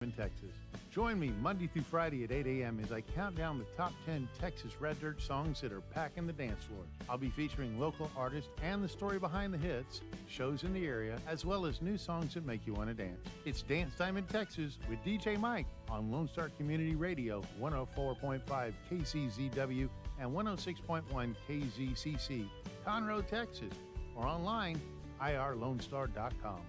in Texas. Join me Monday through Friday at 8 a.m. as I count down the top 10 Texas Red Dirt songs that are packing the dance floor. I'll be featuring local artists and the story behind the hits, shows in the area, as well as new songs that make you want to dance. It's Dance Time in Texas with DJ Mike on Lone Star Community Radio, 104.5 KCZW and 106.1 KZCC, Conroe, Texas, or online, irlonestar.com.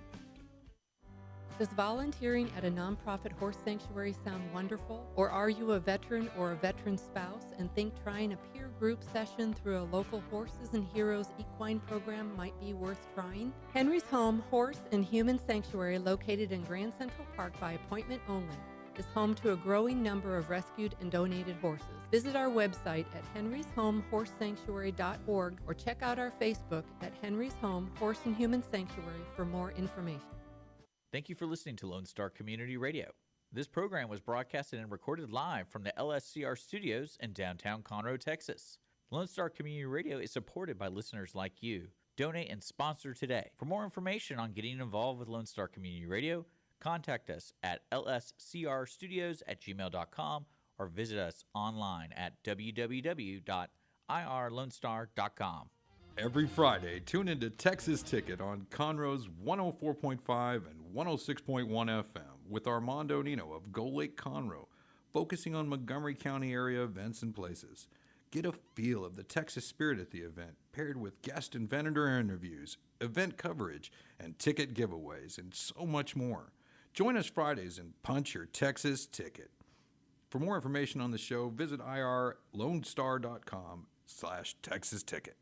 Does volunteering at a nonprofit horse sanctuary sound wonderful? Or are you a veteran or a veteran spouse and think trying a peer group session through a local Horses and Heroes equine program might be worth trying? Henry's Home Horse and Human Sanctuary, located in Grand Central Park by appointment only, is home to a growing number of rescued and donated horses. Visit our website at henryshomehorsesanctuary.org or check out our Facebook at Henry's Home Horse and Human Sanctuary for more information. Thank you for listening to Lone Star Community Radio. This program was broadcasted and recorded live from the LSCR studios in downtown Conroe, Texas. Lone Star Community Radio is supported by listeners like you. Donate and sponsor today. For more information on getting involved with Lone Star Community Radio, contact us at lscrstudios@gmail.com or visit us online at www.irlonestar.com. Every Friday, tune into Texas Ticket on Conroe's 104.5 and 106.1 FM with Armando Nino of Gull Lake Conroe, focusing on Montgomery County area events and places. Get a feel of the Texas spirit at the event, paired with guest and vendor interviews, event coverage, and ticket giveaways, and so much more. Join us Fridays and punch your Texas ticket. For more information on the show, visit irlonestar.com/Texas Ticket.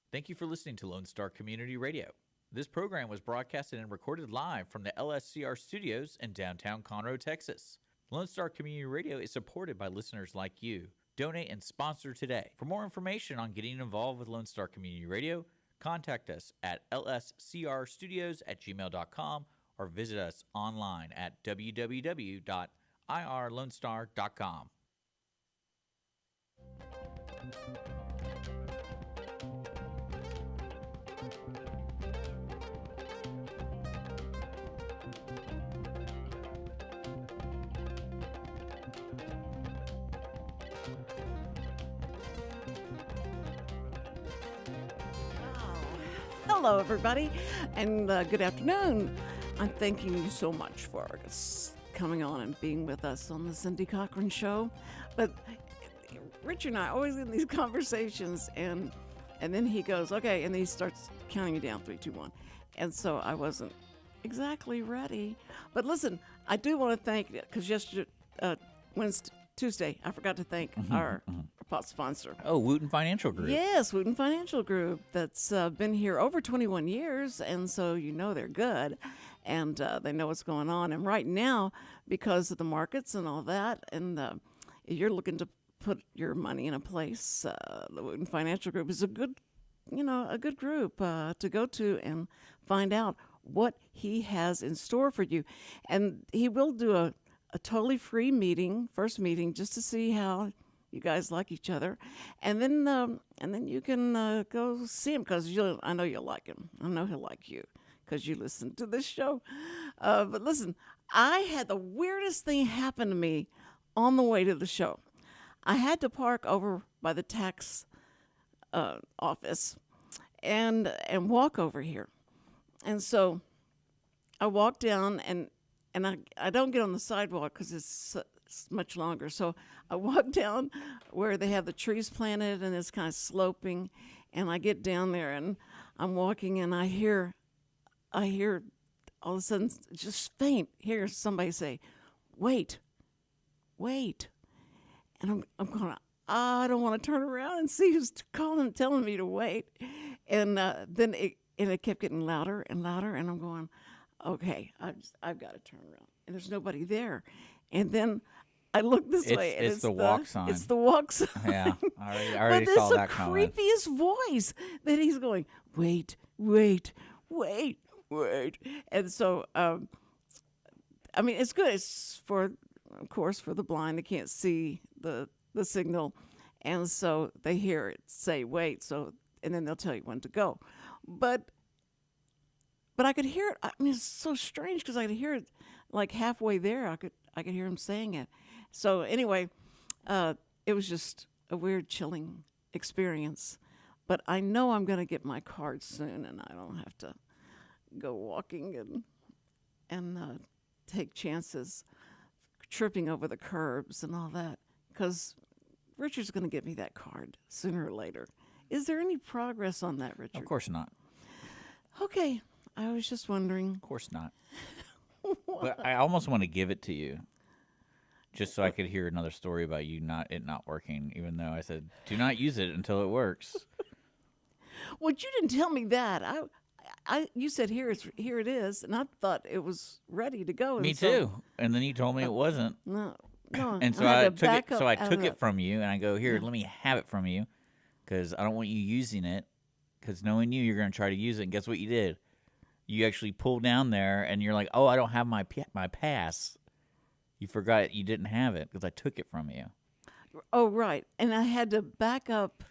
Thank you for listening to Lone Star Community Radio. This program was broadcasted and recorded live from the LSCR studios in downtown Conroe, Texas. Lone Star Community Radio is supported by listeners like you. Donate and sponsor today. For more information on getting involved with Lone Star Community Radio, contact us at lscrstudios@gmail.com or visit us online at www.irlonestar.com. Hello, everybody, and good afternoon. I'm thanking you so much for coming on and being with us on the Cindy Cochran Show. But Richard and I always in these conversations, and then he goes, okay, and he starts counting me down, 3, 2, 1. And so I wasn't exactly ready. But listen, I do want to thank, because yesterday, Tuesday, I forgot to thank our pot sponsor. Oh, Wootton Financial Group. Yes, Wootton Financial Group. That's been here over 21 years, and so you know they're good, and they know what's going on. And right now, because of the markets and all that, and you're looking to put your money in a place, the Wootton Financial Group is a good group to go to and find out what he has in store for you. And he will do a totally free meeting, first meeting, just to see how you guys like each other, and then you can go see him, because I know you'll like him. I know he'll like you because you listen to this show. But listen, I had the weirdest thing happen to me on the way to the show. I had to park over by the tax office and walk over here, and so I walk down and I don't get on the sidewalk because it's much longer. So I walk down where they have the trees planted and it's kind of sloping, and I get down there and I'm walking and I hear all of a sudden, just faint, hear somebody say, wait. And I'm going, I don't want to turn around and see who's telling me to wait. And then it kept getting louder and louder, and I'm going, okay, I've got to turn around. And there's nobody there. And then I look this way, and it's the walk sign. It's the walk sign. Yeah, I already saw that coming. But it's the creepiest voice that he's going, wait. And so, I mean, it's good. It's of course, for the blind. They can't see the signal. And so they hear it say, wait. So, and then they'll tell you when to go. But I could hear it. I mean, it's so strange because I could hear it like halfway there, I could hear him saying it. So anyway, it was just a weird, chilling experience. But I know I'm going to get my card soon, and I don't have to go walking and take chances tripping over the curbs and all that, because Richard's going to get me that card sooner or later. Is there any progress on that, Richard? Of course not. Okay. I was just wondering. Of course not. But I almost want to give it to you, just so I could hear another story about you not working, even though I said, do not use it until it works. Well, you didn't tell me that. You said here it is, and I thought it was ready to go. Me too. And then you told me it wasn't. No. And so I I had to took it. back So up I out of took that. it from you, and I go, here, let me have it from you, because I don't want you using it. Because knowing you, you're going to try to use it. And guess what you did? You actually pulled down there, and you're like, oh, I don't have my pass. You forgot you didn't have it because I took it from you. Oh, right. And I had to back up.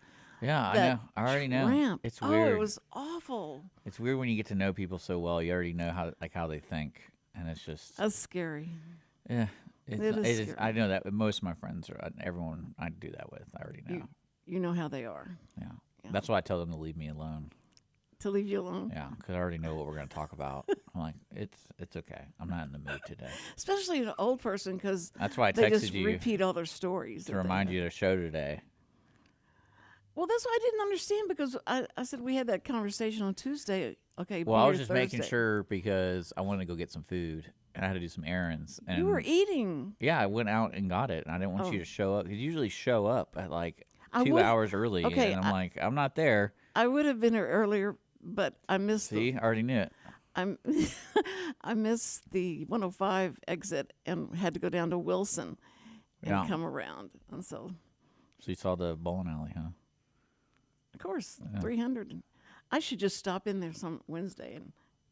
Yeah, I that know. I already know. tramp. It's Oh, weird. it was awful. It's weird when you get to know people so well. You already know how they think, and it's just That's scary. yeah. It is I know that most of my friends are everyone I do that with. I already know. You know how they are. Yeah. That's why I tell them to leave me alone. To leave you alone. Yeah, because I already know what we're going to talk about. I'm like, it's okay. I'm not in the mood today. Especially an old person, because That's why I they texted just you repeat all their stories. to remind you of the show today. Well, that's why I didn't understand, because I said we had that conversation on Tuesday. Okay, Well, I be was here just making Thursday. sure because I wanted to go get some food and I had to do some errands. And You were eating. yeah, I went out and got it, and I didn't want you Oh. to show up. You usually show up at like I 2 would- hours early, okay, and I'm like, I'm not there. I would have been here earlier, but I missed See, I already knew it. I missed the 105 exit and had to go down to Wilson and Yeah. come around. And so, So you saw the bowling alley, huh? of course, 300. I should just stop in there some Wednesday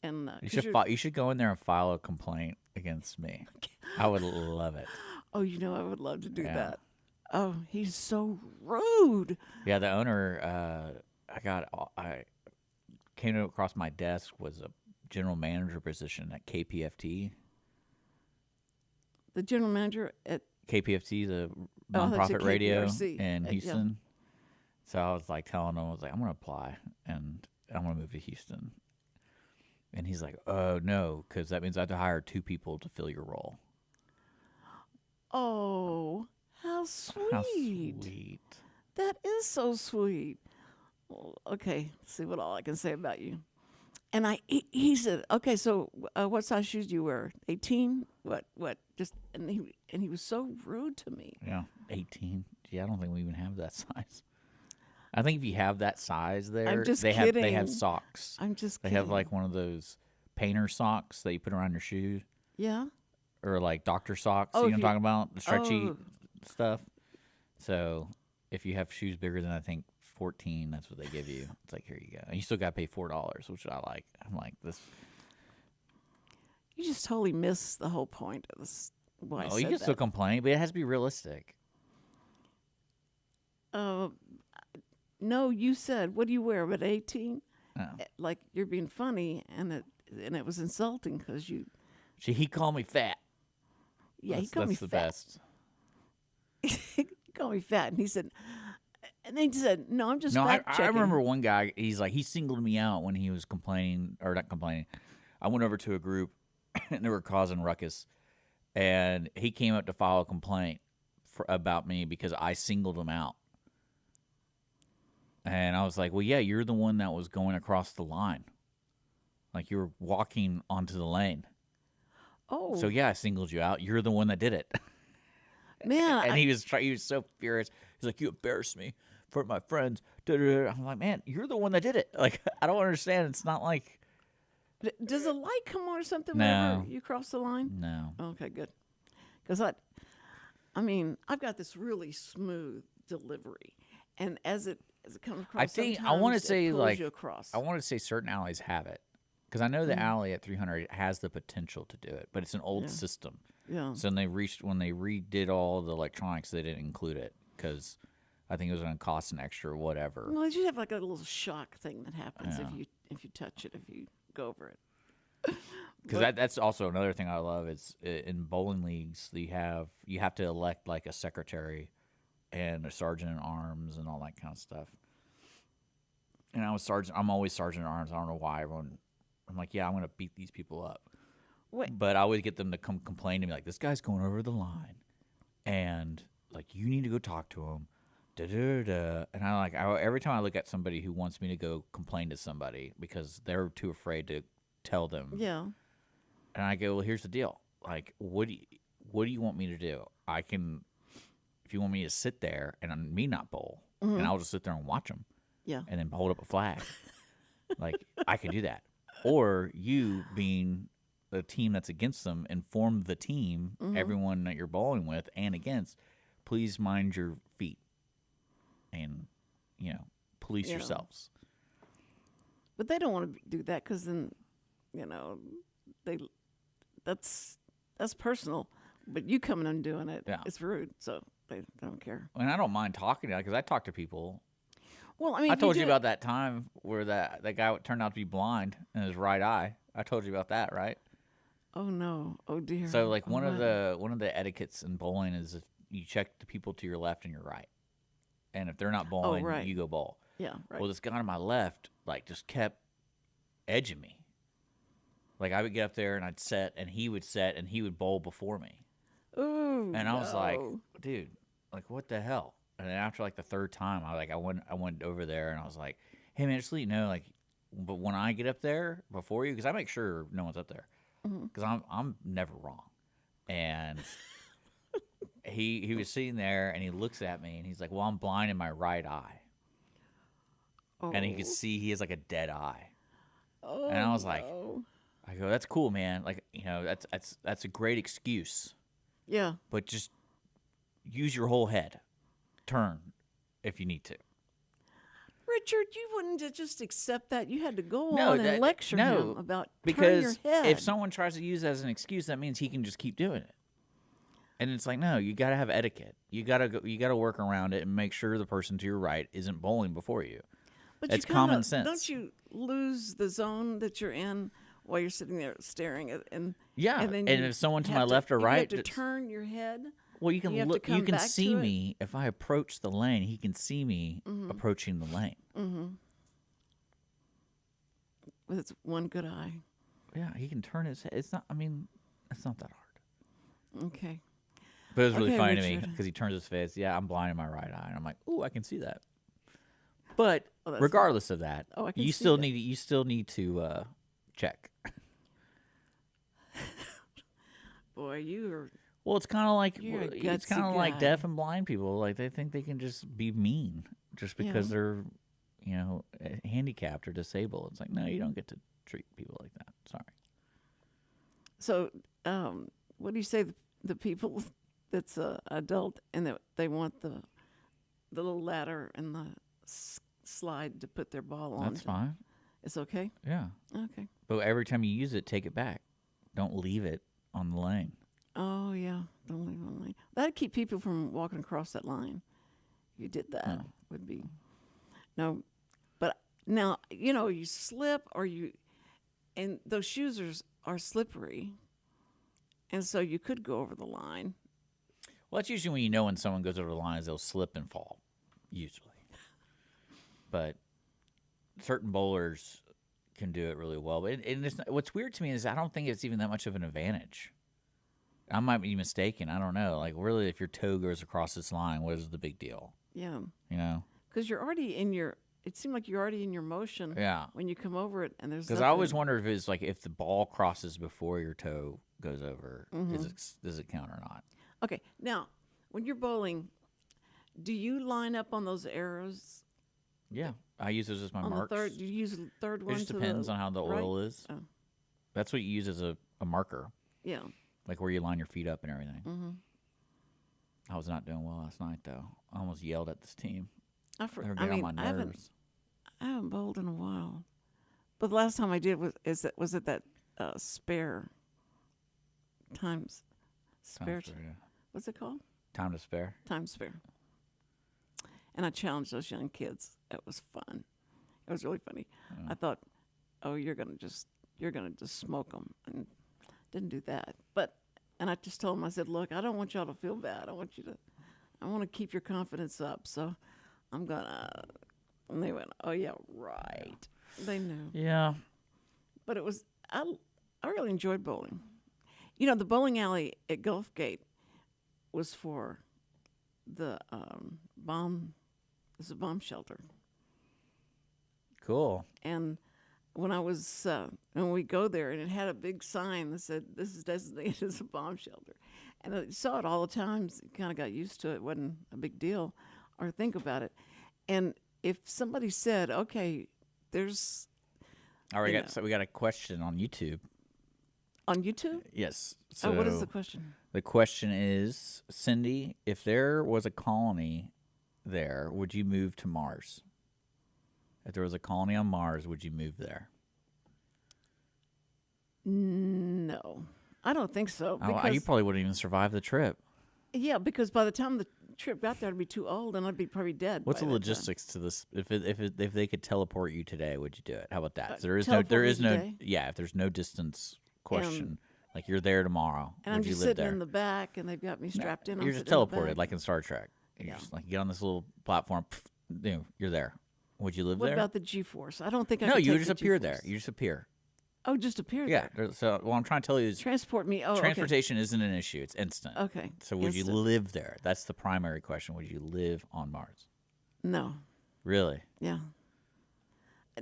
and You should go in there and file a complaint against me. I would love it. oh, I would love to do Yeah. that. Oh, he's so rude. Yeah, the owner I came across my desk was a general manager position at KPFT. The general manager at KPFT, the Oh, that's a nonprofit radio KPRC. in Yeah. Houston. So I was like telling him, I was like, I'm going to apply and I'm going to move to Houston. And he's like, oh, no, because that means I have to hire 2 people to fill your role. Oh, how sweet. How sweet. That is so sweet. Well, okay, see what all I can say about you. And he said, okay, so what size shoes do you wear? 18? What? Just and he was so rude to me. Yeah, 18. Yeah, I don't think we even have that size. I think if you have that size there, just they have kidding. socks. I'm just They kidding. have like one of those painter socks that you put around your shoe, Yeah. or like doctor socks. Oh, You know if what I'm talking about? The stretchy oh. stuff. So if you have shoes bigger than I think 14, that's what they give you. It's like, here you go. And you still got to pay $4, which I like. I'm like, this. You just totally missed the whole point of this. Why I Oh, said you can that. still complain, but it has to be realistic. No, you said, what do you wear, about 18? Oh. Like, you're being funny, and it was insulting because you, He called me fat. yeah, he That's- called me that's the fat. best. He called me fat, and he said, and then he said, no, I'm just No, I fact checking. remember one guy, he's like, he singled me out when he was complaining, or not complaining. I went over to a group, and they were causing ruckus, and he came up to file a complaint about me because I singled him out. And I was like, well, yeah, you're the one that was going across the line. Like, you were walking onto the lane. Oh, So, yeah, I singled you out. You're the one that did it. man, And he was so furious. He's like, you embarrassed me for my friends. Da-da-da. I'm like, man, you're the one that did it. Like, I don't understand. It's not like, does a light come on or something No. whenever you cross the line? no. Okay, good. Because I mean, I've got this really smooth delivery, and as it comes across, I think I want to sometimes it say pulls like you across. I want to say certain alleys have it because I know the alley at 300 has the potential to do it, but it's an old Yeah. system. yeah. So when they redid all the electronics, they didn't include it because I think it was going to cost an extra whatever. Well, you have like a little shock thing that happens Yeah. if you touch it, if you go over it. Because that's also another thing I love is in bowling leagues you have to elect like a secretary and a sergeant at arms and all that kind of stuff. And I'm always sergeant at arms. I don't know why I'm like, yeah, I'm gonna beat these people up. Wait. But I always get them to come complain to me like, this guy's going over the line, and like you need to go talk to him. Da, da, da. And every time I look at somebody who wants me to go complain to somebody because they're too afraid to tell them. Yeah. And I go, well, here's the deal. Like, what do you want me to do? I can, if you want me to sit there and me not bowl, and I'll just sit there and watch them. Yeah. And then hold up a flag. Like, I can do that. Or you, being the team that's against them, inform the team, everyone that you're bowling with and against, please mind your feet and, police yourselves. But they don't want to do that because then, that's personal. But you coming and doing it, it's rude. So they don't care. And I don't mind talking to because I talk to people. Well, I mean, I told you about that time where that guy turned out to be blind in his right eye. I told you about that, right? Oh no! Oh dear! So like one of the etiquettes in bowling is if you check the people to your left and your right, and if they're not bowling, you go bowl. Yeah, right. Well, this guy on my left like just kept edging me. Like I would get up there and I'd set, and he would bowl before me. Ooh! And I was like, dude, like what the hell? And then after like the third time, I went over there and I was like, hey man, just let you know, like, but when I get up there before you, because I make sure no one's up there, because I'm never wrong. And he was sitting there and he looks at me and he's like, well, I'm blind in my right eye. Oh. And he could see he has like a dead eye. Oh, and I was like, I go, that's cool, man. Like, that's a great excuse. Yeah. But just use your whole head. Turn if you need to. Richard, you wouldn't just accept that. You had to go on and lecture him about because turn your head. If someone tries to use it as an excuse, that means he can just keep doing it. And it's like, no, you got to have etiquette. You got to work around it and make sure the person to your right isn't bowling before you. But it's common sense. Don't you lose the zone that you're in while you're sitting there staring at and and if someone to my left or right, you have to turn your head. Well, you can look. You can see me if I approach the lane. He can see me approaching the lane. Mm-hmm. With its one good eye. Yeah, he can turn his head. It's not. I mean, it's not that hard. Okay. But it was really funny to me because he turns his face. Yeah, I'm blind in my right eye, and I'm like, ooh, I can see that. But regardless of that, you still need to check. Boy, you are. Well, it's kind of like deaf and blind people. Like they think they can just be mean just because they're, handicapped or disabled. It's like, no, you don't get to treat people like that. Sorry. So, what do you say the people that's adult and that they want the little ladder and the slide to put their ball on? That's fine. It's okay? Yeah. Okay. But every time you use it, take it back. Don't leave it on the lane. Oh, yeah. Don't leave it on the lane. That'd keep people from walking across that line. If you did that, would be. No. But now, you slip and those shoes are slippery. And so you could go over the line. Well, that's usually when someone goes over the line is they'll slip and fall, usually. But certain bowlers can do it really well. But what's weird to me is I don't think it's even that much of an advantage. I might be mistaken. I don't know. Like, really, if your toe goes across this line, what is the big deal? Yeah. Because you're already it seemed like you're already in your motion when you come over it. And there's because I always wonder if it's like if the ball crosses before your toe goes over, does it count or not? Okay. Now, when you're bowling, do you line up on those arrows? Yeah, I use those as my marks. Do you use the third one? It just depends on how the oil is. Oh. That's what you use as a marker. Yeah. Like where you line your feet up and everything. Mm-hmm. I was not doing well last night, though. I almost yelled at this team. They were getting on my nerves. I haven't bowled in a while. But the last time I did was it that spare times spare. What's it called? Time to spare. Time spare. And I challenged those young kids. It was fun. It was really funny. I thought, oh, you're going to just you're going to just smoke them. And didn't do that. And I just told them, I said, look, I don't want y'all to feel bad. I want to keep your confidence up. So I'm going to, and they went, oh, yeah, right. They knew. Yeah. But it was, I really enjoyed bowling. You know, the bowling alley at Gulf Gate was for the bomb shelter. Cool. And when I was, when we go there, and it had a big sign that said, this is designated as a bomb shelter. And I saw it all the time, kind of got used to it, wasn't a big deal, or think about it. And if somebody said, okay, there's... All right, so we got a question on YouTube. On YouTube? Yes. So what is the question? The question is, Cindy, if there was a colony there, would you move to Mars? If there was a colony on Mars, would you move there? No, I don't think so. You probably wouldn't even survive the trip. Yeah, because by the time the trip got there, I'd be too old, and I'd be probably dead. What's the logistics to this? If they could teleport you today, would you do it? How about that? So there is no yeah. If there's no distance question, like you're there tomorrow, and would I'm you just live sitting there? in the back, and they've got me strapped in. You're just teleported, like in Star Trek. You just like get on this little platform, you're there. Would you live there? What about the G-force? I don't think I No, could you take just the appear G-force. there. You just appear. Oh, just appear Yeah. there. So what I'm trying to tell you is Transport me. Oh, transportation isn't an issue. It's instant. Okay. So would you live there? That's the primary question. Would you live on Mars? No. Really? Yeah.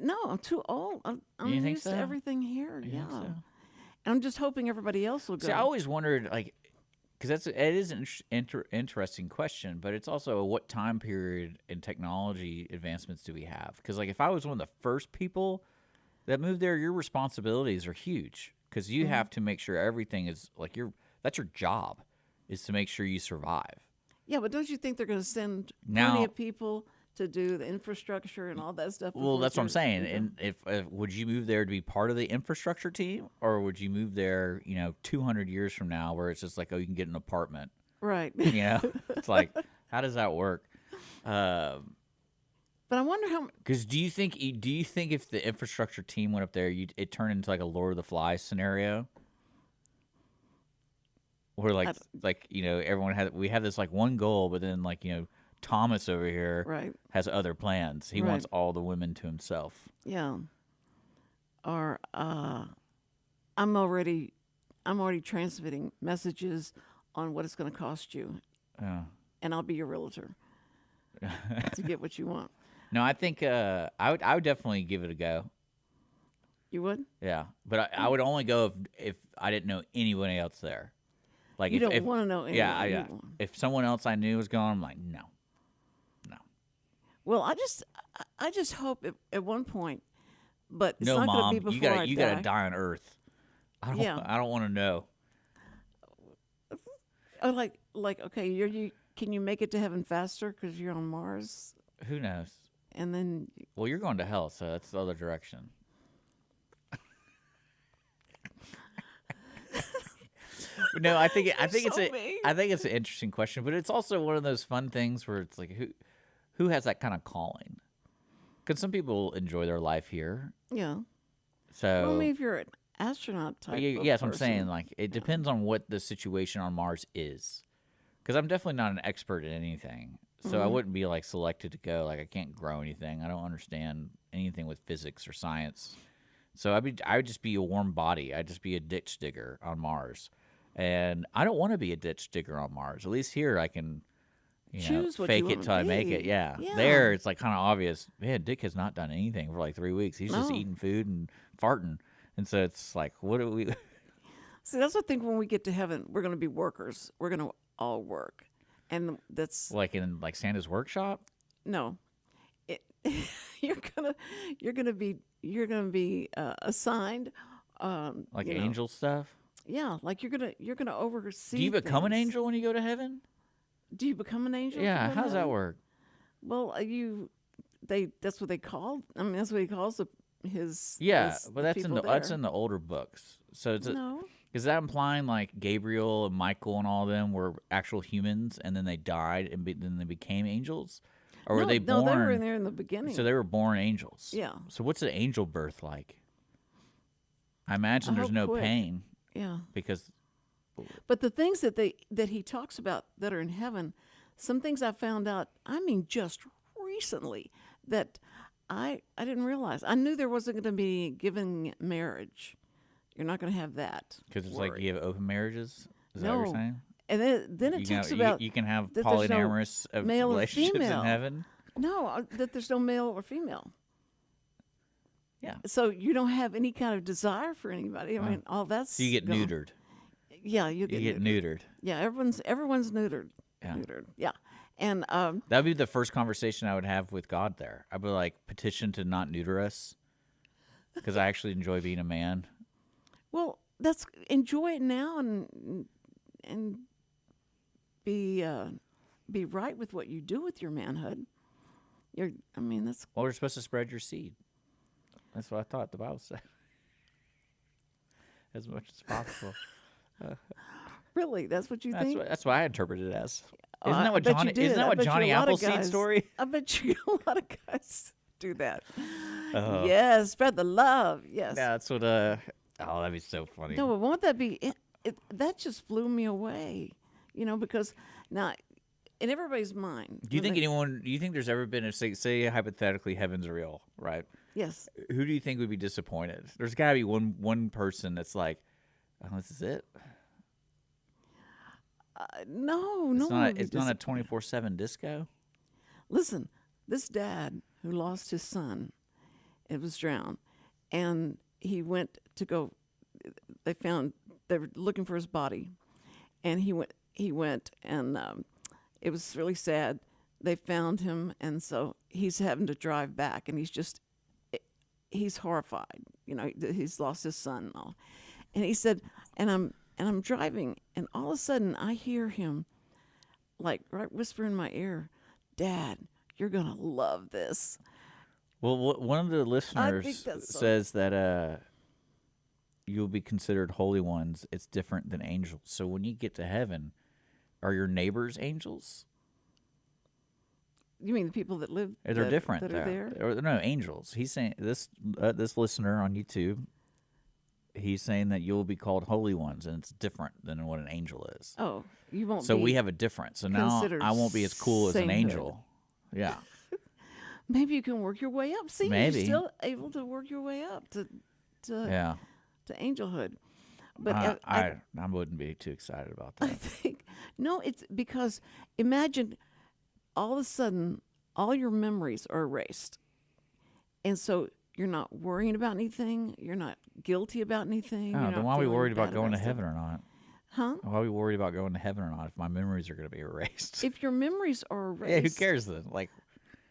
No, I'm too old. I'm You think used to so? everything here. You Yeah. think so? And I'm just hoping everybody else will go. See, I always wondered, like, because it is an interesting question, but it's also what time period and technology advancements do we have? Because, like, if I was one of the first people that moved there, your responsibilities are huge because you have to make sure everything is like that's your job is to make sure you survive. Yeah, but don't you think they're going to send Now- plenty of people to do the infrastructure and all that stuff? Well, before that's what I'm they're- saying. And if would you move there to be part of the infrastructure team, or would you move there, 200 years from now, where it's just like, oh, you can get an apartment? Right. It's like, how does that work? But I wonder how. Because do you think if the infrastructure team went up there, it turned into like a Lord of the Flies scenario, where everyone we have this like one goal, but then Thomas over here Right. has other plans. He wants all the women to himself. Yeah. Or I'm already transmitting messages on what it's going to cost you, Yeah. and I'll be your realtor to get what you want. No, I think I would definitely give it a go. You would? Yeah, but I would only go if I didn't know anybody else there. Like You if, don't want to know anyone. yeah, you yeah. want. If someone else I knew was going, I'm like, no. Well, I just hope at one point, but it's No, not Mom, going to be before I you die. gotta die on Earth. I don't want to know. Oh, like okay, can you make it to heaven faster because you're on Mars, Who knows? and then Well, you're going to hell, so that's the other direction. No, I think it's so mean. I think it's an interesting question, but it's also one of those fun things where it's like who has that kind of calling? Because some people enjoy their life here, yeah. so Well, maybe if you're an astronaut type. yeah, of that's what I'm person. saying. Like, it depends on what the situation on Mars is. Because I'm definitely not an expert at anything, so I wouldn't be like selected to go. Like, I can't grow anything. I don't understand anything with physics or science. So I would just be a warm body. I'd just be a ditch digger on Mars, and I don't want to be a ditch digger on Mars. At least here, I can. Choose what fake you it wanna till I make be. it. Yeah. Yeah. There, it's like kind of obvious. Man, Dick has not done anything for like 3 weeks. He's just No. eating food and farting, and so it's like, what do we? See, that's what I think when we get to heaven, we're going to be workers. We're going to all work, and that's Like in like Santa's workshop? no. You're gonna be assigned. Like you know, angel stuff? Yeah, like you're gonna oversee. Do you become an things. angel when you go to heaven? Do you become an angel? Yeah, if you go how to does that heaven? work? Well, that's what they call. I mean, that's what he calls his. Yeah, his- but that's in people that's there. in the older books. So No. is that implying like Gabriel and Michael and all of them were actual humans and then they died and then they became angels? Or were they born? No, they were in there in the beginning. So they were born angels. Yeah. So what's an angel birth like? I imagine I there's hope no quick. pain Yeah. because But the things that he talks about that are in heaven, some things I found out, I mean, just recently that I didn't realize. I knew there wasn't going to be giving marriage. You're not going to have that. it's like worry. you have open marriages. Is that what you're No. saying? And then it You talks can, about you can have that there's no polyamorous male or relationships in female. heaven. No, that there's no male or female. Yeah. So you don't have any kind of desire for anybody. I mean, all that's So you get gone. neutered. Yeah, you You get get neutered. neutered. Yeah, everyone's neutered. Yeah. Neutered. Yeah. And That would be the first conversation I would have with God there. I'd be like, petition to not neuter us because I actually enjoy being a man. well, that's enjoy it now and be right with what you do with your manhood. I mean, that's Well, we're supposed to spread your seed. That's what I thought the Bible said. As much as possible. really that's what you think. That's what I interpreted it as. Oh, Isn't I that what bet you Johnny? did. Isn't that I what bet you Johnny a lot of Appleseed guys- story? I bet you a lot of guys do that. Uh-huh. Yes, spread the love. Yes. Yeah, that's what. Oh, that'd be so funny. No, but won't that be? That just blew me away. Because now, in everybody's mind. Do you when think they- do you think there's ever been say hypothetically heaven's real, right? Yes. Who do you think would be disappointed? There's got to be one person that's like, oh, this is it. No, It's no. not. It's not a 24/7 disco. Listen, this dad who lost his son, it was drowned, and he went to go. They were looking for his body, and he went, and it was really sad. They found him, and so he's having to drive back, and he's horrified. He's lost his son and all, and he said, and I'm driving, and all of a sudden I hear him, like right whisper in my ear, "Dad, you're gonna love this." Well, one of the listeners that's so- says that you'll be considered holy ones. It's different than angels. So when you get to heaven, are your neighbors angels? You mean the people that live? They're different. that are there. Or, no, angels. He's saying this listener on YouTube. He's saying that you'll be called holy ones, and it's different than what an angel is. Oh, you won't. So be we have a difference. So now considered I won't be as cool as an sainthood. angel. Yeah. Maybe you can work your way up. See, Maybe. you're still able to work your way up to Yeah. to angelhood. But I wouldn't be too excited about I that. think no, it's because imagine all of a sudden all your memories are erased, and so you're not worrying about anything. You're not guilty about anything. Oh, you're then not why are we feeling worried about bad going to stuff. heaven or not? Huh? Why are we worried about going to heaven or not if my memories are going to be erased? If your memories are erased, Yeah, who cares then? Like,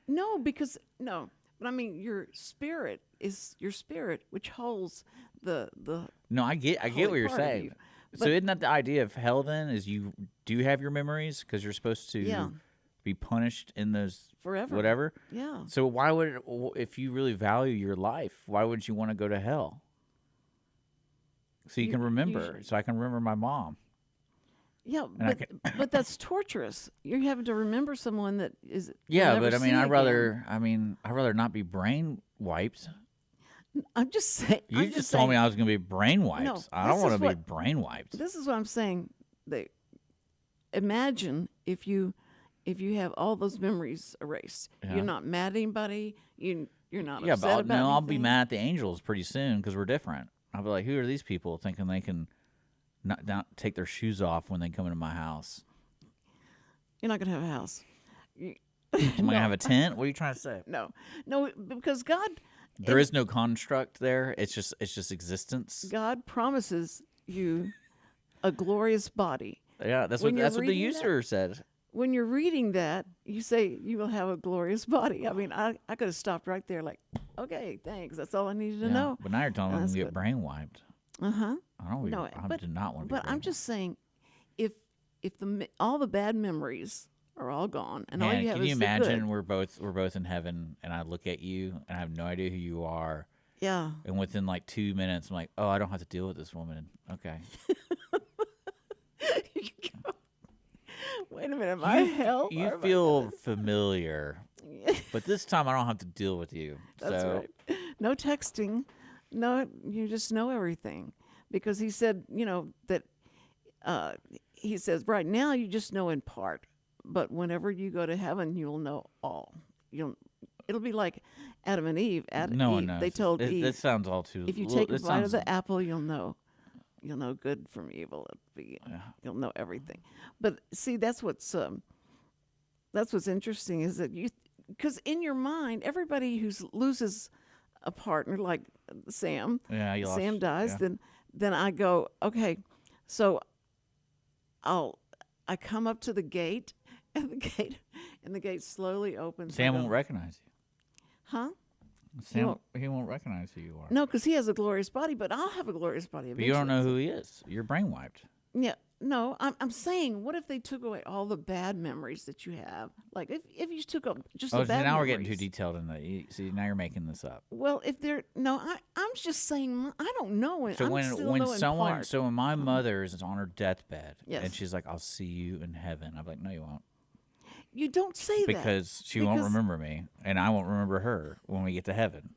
No, because no. But I mean, your spirit is your spirit, which holds the. no, I get holy what you're part of saying. you. So But- isn't that the idea of hell then? Is you do have your memories because you're supposed to Yeah. be punished in those Forever. whatever. Yeah. So why would if you really value your life, why would you want to go to hell? So you can remember. So I can remember my mom. Yeah, And I but that's torturous. You're having to remember someone that is. Yeah, you'll but I never mean, see I'd rather not be brain wiped. again. I'm just saying. You just told me I was going to be brain wiped. No, I don't this want is to be what- brain wiped. This is what I'm saying. Imagine if you have all those memories erased. Yeah. You're not mad at anybody. You're not Yeah, upset but about I'll be anything. mad at the angels pretty soon because we're different. I'll be like, who are these people thinking they can not take their shoes off when they come into my house? You're not gonna have a house. Am I gonna have a tent? What are you trying to say? No, because God There is no construct there. It's just existence. God promises you a glorious body. Yeah, that's When what you're the reading usurer said. When you're reading that, you say you will have a glorious body. I mean, I could have stopped right there, like, okay, thanks. That's all I needed to Yeah, know. but now you're telling me I'm That's gonna get good. brain wiped. Uh huh. I don't. No, I do not want to. But I'm just saying, if all the bad memories are all gone, and all Man, you have can you is the imagine good. we're both in heaven, and I look at you, and I have no idea who you are, Yeah. and within like 2 minutes, I'm like, oh, I don't have to deal with this woman. Okay. Wait a minute, am I hell? You or am I feel not? familiar, but this time I don't have to deal with you. That's so right. No texting. No, you just know everything, because he said, that he says right now you just know in part, but whenever you go to heaven, you'll know all. It'll be like Adam and Eve. No one Eve, knows. they told Eve, This sounds all too. if you well, take a this bite of sounds- the apple, you'll know good from evil. You'll know everything. But see, that's what's interesting, is that because in your mind, everybody who loses a partner, like Sam, Yeah, you lost. Sam dies, Yeah. then I go, okay, so I come up to the gate, and the gate slowly opens. Sam I go, won't recognize you. huh? Sam, he won't recognize who you are. No, because he has a glorious body, but I'll have a glorious body But eventually. you don't know who he is. You're brainwiped. Yeah, no, I'm saying, what if they took away all the bad memories that you have? Like, if you took up just Oh, the so bad now we're memories. getting too detailed in the. See, now you're making this up. Well, if they're I'm just saying, I don't know. So I'm when still when knowing someone, part. so when my mother is on her deathbed, Yes. and she's like, "I'll see you in heaven," I'm like, "No, you won't," You don't say that because she won't Because remember me, and I won't remember her when we get to heaven.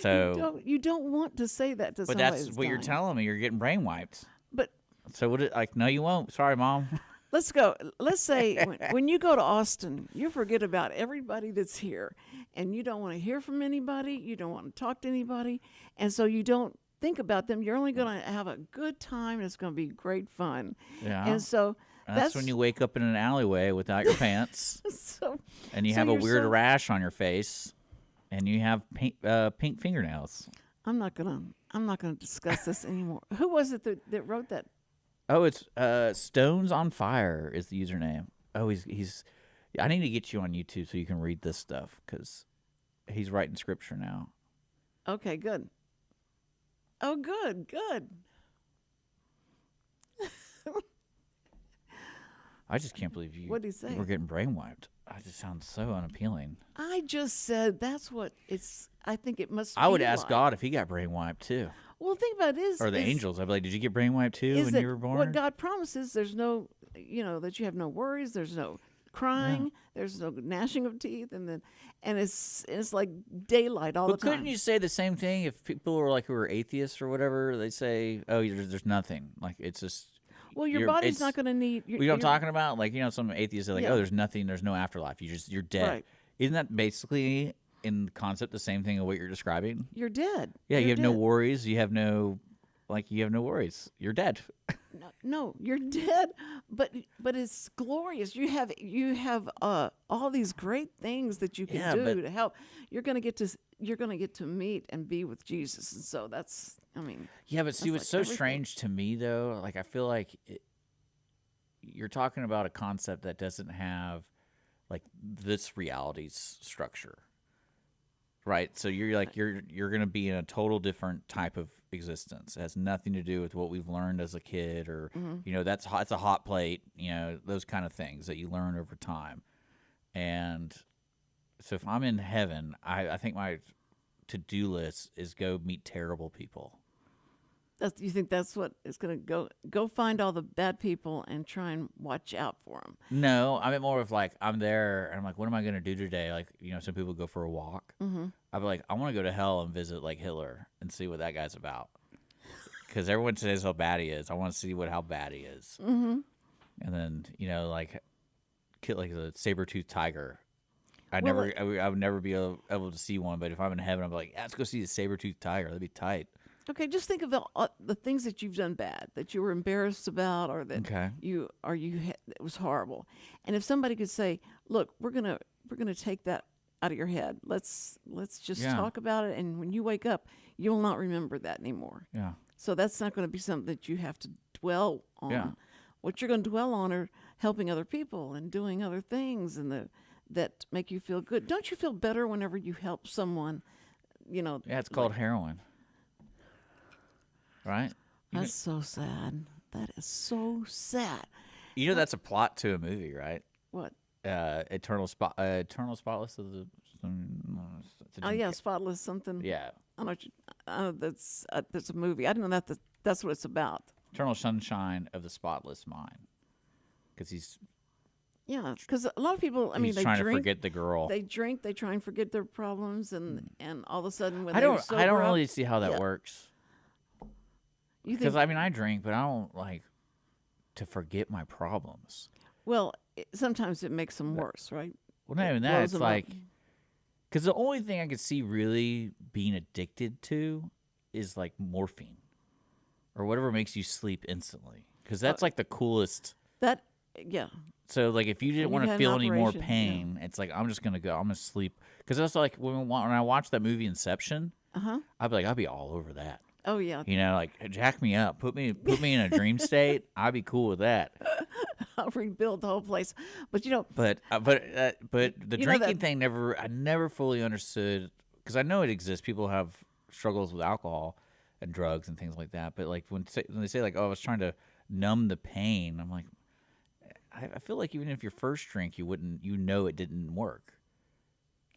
So, you don't want to say that to but somebody. that's what you're telling me. You're getting brainwiped. But So what? Like, no, you won't. Sorry, mom. let's go. Let's say when you go to Austin, you forget about everybody that's here, and you don't want to hear from anybody. You don't want to talk to anybody, and so you don't think about them. You're only going to have a good time. And it's going to be great fun. Yeah. And so That's when you wake up in an alleyway without your pants, So and you so have a you're weird so- rash on your face, and you have pink fingernails. I'm not gonna discuss this anymore. Who was it that wrote that? Oh, it's Stones on Fire is the username. Oh, he's. I need to get you on YouTube so you can read this stuff, because he's writing scripture now. Okay, good. Oh, good. I just can't believe you. What'd he say? We're getting brainwiped. It just sounds so unappealing. I just said that's what it's. I think it must. I would be ask like. God if he got brainwiped too, Well, think about it is or the is- angels. I'd be like, "Did you get brainwiped too Is when that you were born?" what God promises? There's no, that you have no worries. There's no crying. There's no gnashing of teeth, and it's like daylight all But the time. couldn't you say the same thing if people were like who are atheists or whatever? They say, "Oh, there's nothing. Like it's just." Well, your you're- body's it's- not going to need. You know what I'm talking about? Like, some atheists are like, Yeah. "Oh, there's nothing. There's no afterlife. You're dead." Right. Isn't that basically in concept the same thing of what you're describing? You're dead. Yeah, you You're have no dead. worries. You have no worries. You're dead. No, you're dead. But it's glorious. You have all these great things that you can Yeah, do but- to help. You're gonna get to meet and be with Jesus, and so that's. I mean, Yeah, but see, That's what's like so everything. strange to me though, like I feel like you're talking about a concept that doesn't have like this reality's structure, right? So you're like you're gonna be in a total different type of existence. It has nothing to do with what we've learned as a kid, or that's it's a hot plate, those kind of things that you learn over time. And so if I'm in heaven, I think my to-do list is go meet terrible people. you think that's what it's gonna go find all the bad people and try and watch out for them. No, I mean more of like I'm there and I'm like, what am I gonna do today? Like, some people go for a walk. I'd be like, I want to go to hell and visit like Hitler and see what that guy's about, because everyone says how bad he is. I want to see how bad he is. And then like kill like a saber-toothed tiger. I would never be able to see one, but if I'm in heaven, I'm like, let's go see the saber-toothed tiger. That'd be tight. Okay, just think of the things that you've done bad, that you were embarrassed about, or that Okay. it was horrible. And if somebody could say, "Look, we're gonna take that out of your head. Let's just Yeah. talk about it, and when you wake up, you'll not remember that anymore." Yeah. So that's not going to be something that you have to dwell on. Yeah. What you're going to dwell on are helping other people and doing other things, and that make you feel good. Don't you feel better whenever you help someone? Yeah, it's called heroin. Right? That's so sad. That is so sad. That's a plot to a movie, right? What? Eternal Spotless of the. It's a Oh Jim yeah, Spotless something. Yeah. I know what that's a movie. I didn't know that's what it's about. Eternal Sunshine of the Spotless Mind. Because he's Yeah, because a lot of people, I mean, He's they trying drink. to forget the girl. They drink. They try and forget their problems, and all of a sudden, when I they're don't sober up, really see how that yeah. works. You Because think? I mean, I drink, but I don't like to forget my problems. Well, sometimes it makes them worse, right? Well, not even that. blows It's them up. like, because the only thing I could see really being addicted to is like morphine or whatever makes you sleep instantly. Because that's like the coolest. That, yeah. So, like, if you didn't When want you've to had feel an any more operation, yeah. pain, it's like, I'm just going to go. I'm going to sleep. Because that's like, when I watched that movie Inception, I'd be like, I'd be all over that. Oh yeah. You know, like, jack me up. Put me in a dream state. I'd be cool with that. I'll rebuild the whole place. But you know, But the You know drinking that- thing I never fully understood, because I know it exists. People have struggles with alcohol and drugs and things like that. But like when they say like, oh, I was trying to numb the pain, I'm like, I feel like even if your first drink, it didn't work.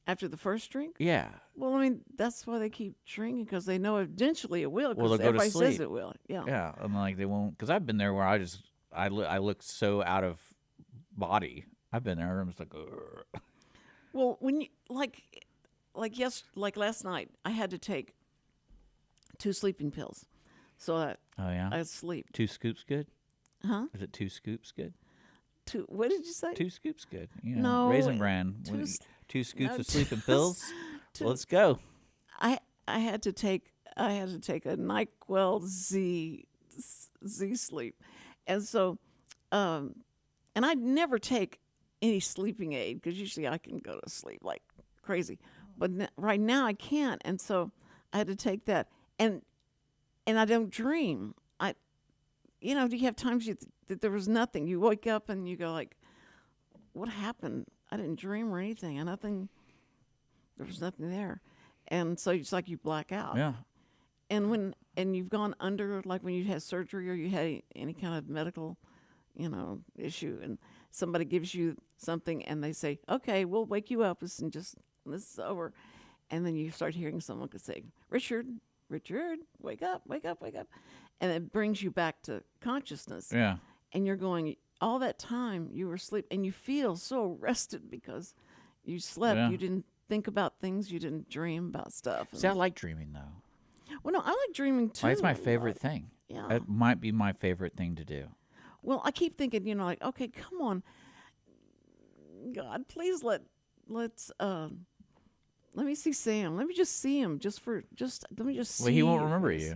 after the first drink. Yeah. Well, I mean, that's why they keep drinking, because they know eventually it will. Well, Because they'll go to everybody says sleep. it will. Yeah. Yeah. I'm like, they won't, because I've been there where I look so out of body. I've been there. I'm just like, ugh. Well, when you like last night, I had to take 2 sleeping pills, so Oh yeah. I sleep. 2 scoops good? Huh? Is it 2 scoops good? 2. What did you say? 2 scoops good. You know, No, Raisin Bran. 2 s- 2 scoops no, of sleeping 2 pills. two- Let's go. I had to take a NyQuil Z sleep, and so and I never take any sleeping aid, because usually I can go to sleep like crazy, but right now I can't, and so I had to take that, and I don't dream. Do you have times that there was nothing? You wake up and you go like, what happened? I didn't dream or anything, and there was nothing there, and so it's like you black out. Yeah. And you've gone under, like when you had surgery or you had any kind of medical, issue, and somebody gives you something and they say, okay, we'll wake you up, this is over. And then you start hearing someone could say, Richard, wake up. And it brings you back to consciousness. Yeah. And you're going, all that time you were asleep, and you feel so rested because you slept. Yeah. You didn't think about things. You didn't dream about stuff. See, I like dreaming though. Well, no, I like dreaming too. It's my a favorite lot. thing. Yeah. It might be my favorite thing to do. Well, I keep thinking, like, okay, come on, God, please let me see Sam. Let me just see him. Let me just see. Well, he won't your remember face.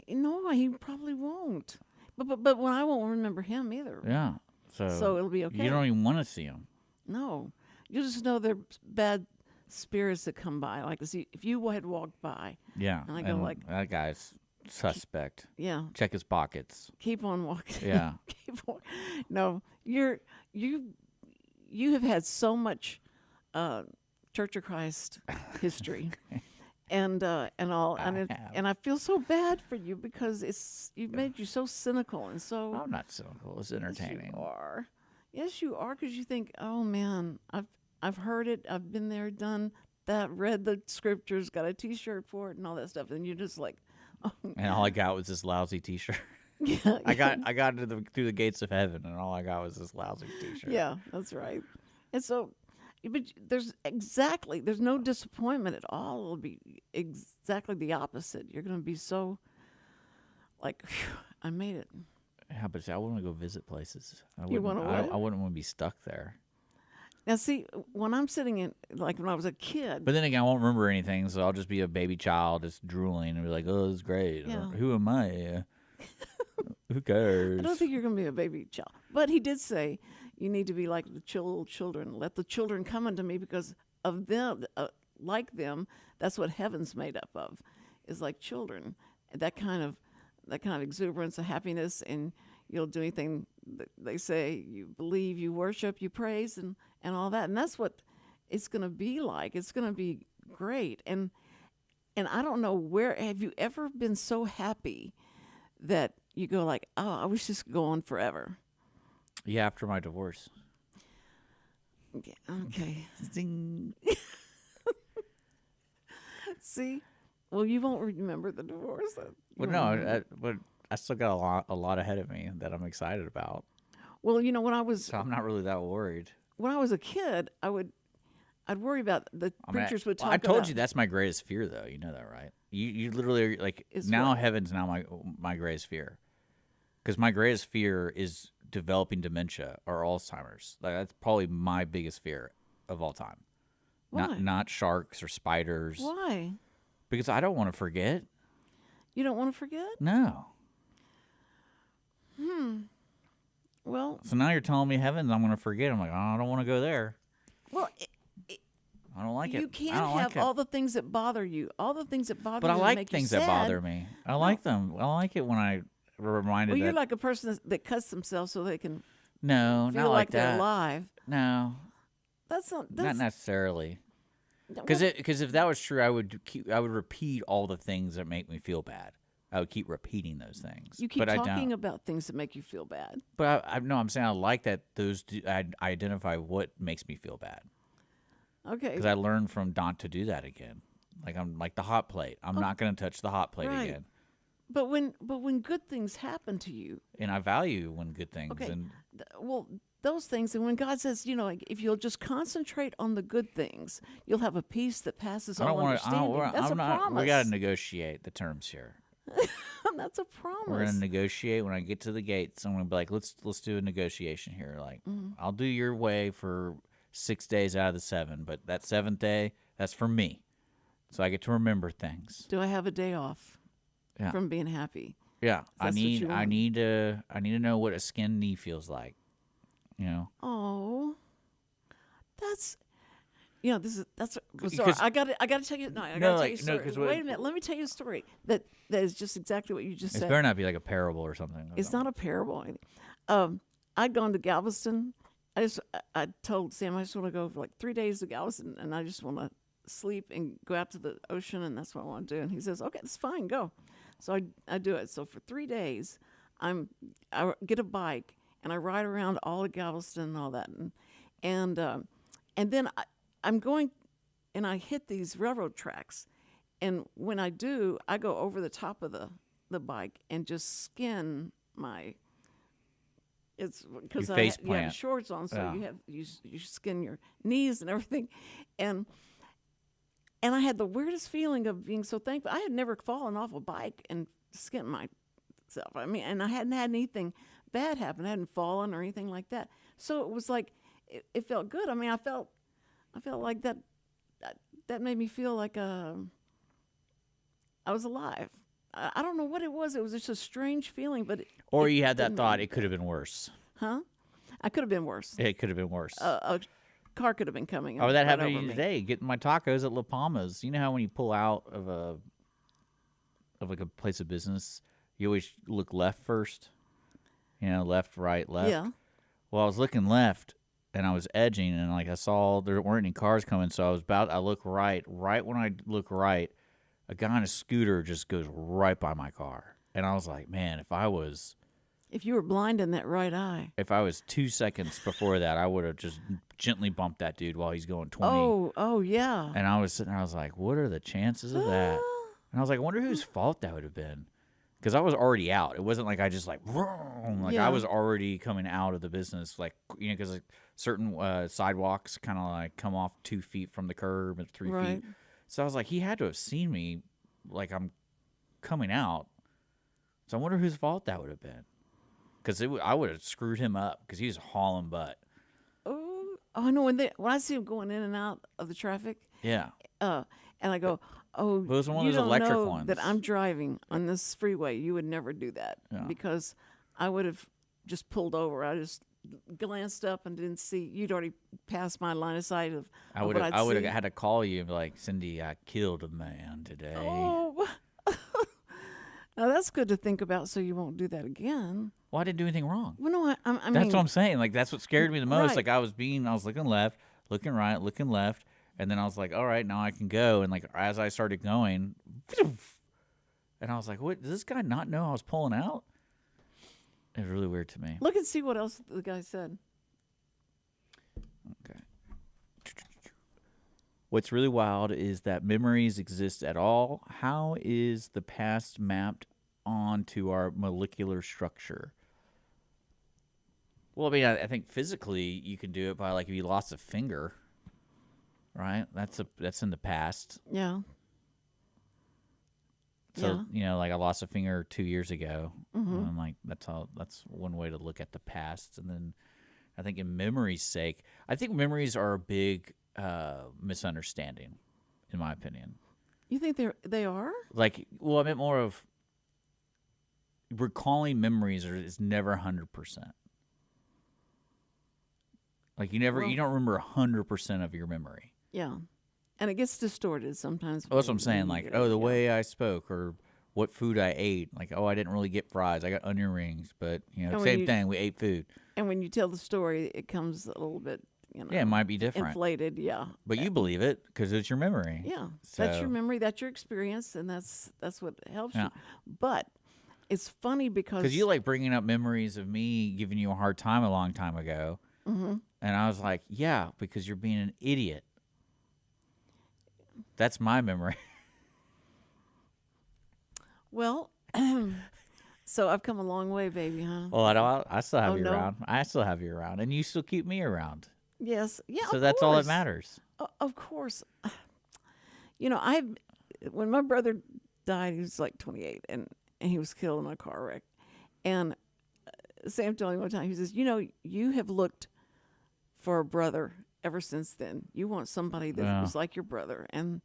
you. No, he probably won't. But when I won't remember him either. Yeah. So it'll be okay. You don't even want to see him. No, you just know they're bad spirits that come by. Like, see, if you had walked by, Yeah. And I go like- that guy's suspect. yeah, Check his pockets. keep on walking. Yeah. Keep on. No, you have had so much Church of Christ history, and all, and I have. and I feel so bad for you, because you've made you so cynical and so. I'm not cynical. It's Yes, entertaining. you are. Yes, you are, because you think, oh man, I've heard it, I've been there, done that, read the scriptures, got a T-shirt for it, and all that stuff, and you're just like, oh, And all I got was this lousy T-shirt. yeah, I got through the gates of heaven, and all I got was this lousy T-shirt. yeah, that's right. And so, but there's no disappointment at all. It'll be exactly the opposite. You're going to be so like, "Phew, I made it." Yeah, but see, I want to go visit places. I You wouldn't- wanna what? I wouldn't want to be stuck there. Now, see, when I'm sitting in, like when I was a kid, But then again, I won't remember anything, so I'll just be a baby child just drooling and be like, oh, this is great. Yeah. Who am I? Who cares? I don't think you're going to be a baby child. But he did say, you need to be like the children. Let the children come unto me, because of them, like them. That's what heaven's made up of, is like children. That kind of exuberance of happiness, and you'll do anything that they say. You believe, you worship, you praise, and all that. And that's what it's going to be like. It's going to be great. And I don't know, where have you ever been so happy that you go like, oh, I wish this could go on forever? Yeah, after my divorce. Okay. Zing. See? Well, you won't remember the divorce. You But won't no, remember. but I still got a lot ahead of me that I'm excited about. Well, when I was So I'm not really that worried. a kid, I'd worry about the I mean, preachers would talk I told about. you that's my greatest fear, though. You know that, right? You literally are like Is now what? heaven's now my greatest fear, because my greatest fear is developing dementia or Alzheimer's. Like that's probably my biggest fear of all time. Why? Not sharks or spiders. Why? Because I don't want to forget. You don't want to forget? No. Well, So now you're telling me heaven, I'm going to forget. I'm like, oh, I don't want to go there. well, I don't like it. you I can't don't have like it. all the things that bother you. All the things that bother But I you that like make things you that sad. bother me. I like them. I like it when I reminded Well, you're that. like a person that cuts themselves so they can No, feel not like like they're that. alive. No, That's not. not That's necessarily. well, Because if that was true, I would repeat all the things that make me feel bad. I would keep repeating those things. you keep but I talking don't. about things that make you feel bad. But no, I'm saying I like that. I identify what makes me feel bad Okay. because I learned from Don to do that again. Like I'm like the hot plate. I'm not going to touch the hot plate Right. again. But when good things happen to you, And I value when good things. okay, And well, those things, and when God says, like, if you'll just concentrate on the good things, you'll have a peace that passes I don't all want to. understanding. That's I'm a not. promise. We got to negotiate the terms here. That's a promise. We're gonna negotiate when I get to the gates. I'm gonna be like, let's do a negotiation here. Like, I'll do your way for 6 days out of the 7, but that 7th day, that's for me, so I get to remember things. Do I have a day off Yeah. from being happy? Yeah, I That's what need you I want. need to know what a skinned knee feels like. You know, Oh, that's. That's. Well, sorry, Because- I got to tell you. No, I got to No, tell like, you a no, story. 'cause Wait a minute. Let me tell you a story that is just exactly what you just it said. better not be like a parable or something. It's not a parable. I'd gone to Galveston. I told Sam I just want to go for like 3 days to Galveston, and I just want to sleep and go out to the ocean, and that's what I want to do. And he says, "Okay, that's fine, go." So I do it. So for 3 days, I get a bike and I ride around all of Galveston and all that, and then I'm going, and I hit these railroad tracks, and when I do, I go over the top of the bike and just skin my. It's because You you face have plant. shorts on, so Yeah. you skin your knees and everything, and I had the weirdest feeling of being so thankful. I had never fallen off a bike and skinned myself. I mean, and I hadn't had anything bad happen. I hadn't fallen or anything like that. So it was like it felt good. I mean, I felt like that made me feel like I was alive. I don't know what it was. It was just a strange feeling, but Or it you had that didn't thought, make it could have been worse. Huh? I could have been worse. It could have been worse. A car could have been coming. Oh, and that run happened to over you me. today, getting my tacos at La Palma's. You know how when you pull out of like a place of business, you always look left first? You know, left, right, left. Yeah. Well, I was looking left, and I was edging, and like I saw there weren't any cars coming, so I look right. Right when I look right, a guy on a scooter just goes right by my car. And I was like, man, If you were blind in that right eye. if I was 2 seconds before that, I would have just gently bumped that dude while he's going 20. Oh yeah. And I was sitting there, I was like, what are the chances of that? And I was like, I wonder whose fault that would have been. Because I was already out. It wasn't like I just like, vroom, like Yeah. I was already coming out of the business. Like, you know, because like certain sidewalks kind of like come off 2 feet from the curb and 3 Right. feet. So I was like, he had to have seen me like I'm coming out. So I wonder whose fault that would have been. Because I would have screwed him up because he was hauling butt. Oh, I know when I see them going in and out of the traffic, Yeah. and I go, oh, But it was one of you those don't electric know ones. that I'm driving on this freeway. You would never do that Yeah. because I would have just pulled over. I just glanced up and didn't see you'd already passed my line of sight of I of would what have I'd see. had to call you and be like, Cindy, I killed a man today. Oh, now that's good to think about, so you won't do that again. Well, I didn't do anything wrong. Well, no, I mean, That's what I'm saying. Like, that's what scared me the most. Right. Like, I was looking left, looking right, looking left, and then I was like, all right, now I can go. And like, as I started going, and I was like, what? Does this guy not know I was pulling out? It was really weird to me. look and see what else the guy said. Okay. What's really wild is that memories exist at all. How is the past mapped onto our molecular structure? Well, I mean, I think physically you can do it by like if you lost a finger, right? That's in the past. Yeah. So like I lost a finger 2 years ago. Mm-hmm. And I'm like, that's one way to look at the past. And then I think in memory's sake, I think memories are a big misunderstanding, in my opinion. You think they are? Like, well, I meant more of recalling memories is never 100%. Like you don't remember 100% of your memory. Yeah. And it gets distorted sometimes. Well, that's what I'm saying. Like, the way I spoke or what food I ate. Like, I didn't really get fries. I got onion rings. But, same thing. We ate food. And when you tell the story, it comes a little bit, yeah, it might be different. Inflated, yeah. But you believe it because it's your memory. Yeah. So, that's your memory. That's your experience. And that's what helps you. But it's funny because... Because you like bringing up memories of me giving you a hard time a long time ago. Mm-hmm. And I was like, yeah, because you're being an idiot. That's my memory. Well, so I've come a long way, baby, huh? Well, I still have you no. around. I still have you around. And you still keep me around. Yes. Yeah, So of that's all that course. matters. Of course. When my brother died, he was like 28, and he was killed in a car wreck. And Sam told me one time, he says, you have looked for a brother ever since then. You want somebody that was like your brother. And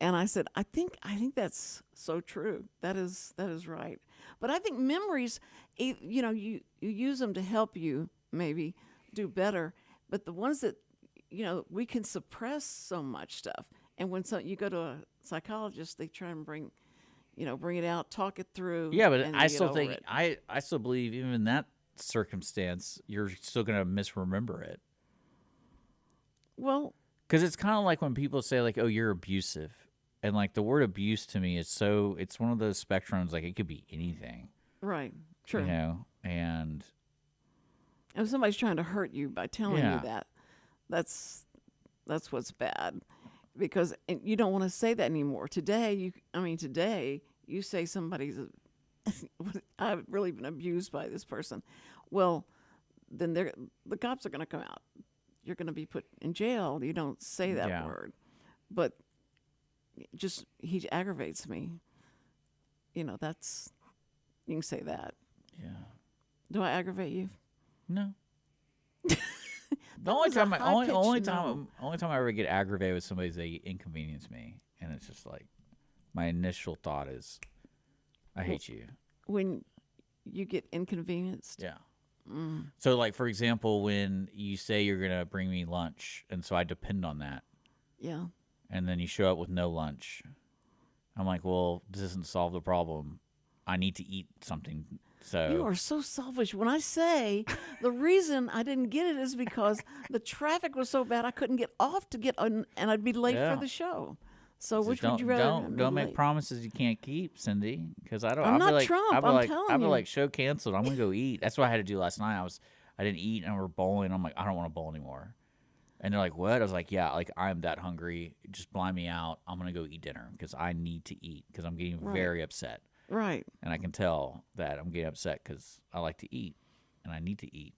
I said, I think that's so true. That is right. But I think memories, you use them to help you maybe do better. But the ones that, we can suppress so much stuff. And when you go to a psychologist, they try and bring it out, talk it through. Yeah, but and I you still get over think it. I still believe even in that circumstance, you're still gonna misremember it. Well, Because it's kind of like when people say like, "Oh, you're abusive," and like the word abuse to me is it's one of those spectrums. Like it could be anything, right, true. And If somebody's trying to hurt you by telling Yeah. you that, that's what's bad, because you don't want to say that anymore. Today you say somebody's I've really been abused by this person. Well, then the cops are going to come out. You're going to be put in jail. You don't say that word, but he aggravates me. That's, you can say that. yeah, Do I aggravate you? no. The was a high-pitched only no. time I ever get aggravated with somebody is they inconvenience me, and it's just like my initial thought is, I hate you. When you get inconvenienced? Yeah. So, like, for example, when you say you're going to bring me lunch, and so I depend on that, Yeah. and then you show up with no lunch, I'm like, well, this doesn't solve the problem. I need to eat something. So You are so selfish. When I say the reason I didn't get it is because the traffic was so bad I couldn't get off to get on, and I'd be late Yeah. for the show. So just which would you rather? don't make late? promises you can't keep, Cindy? Because I don't. I'm I'll not be like, Trump, I'll be I'm like, telling I'll be you. like, show canceled. I'm gonna go eat. That's what I had to do last night. I didn't eat, and we're bowling. I'm like, I don't want to bowl anymore. And they're like, what? I was like, yeah, like I'm that hungry. Just blind me out. I'm gonna go eat dinner because I need to eat because I'm getting very upset. Right. And I can tell that I'm getting upset because I like to eat and I need to eat.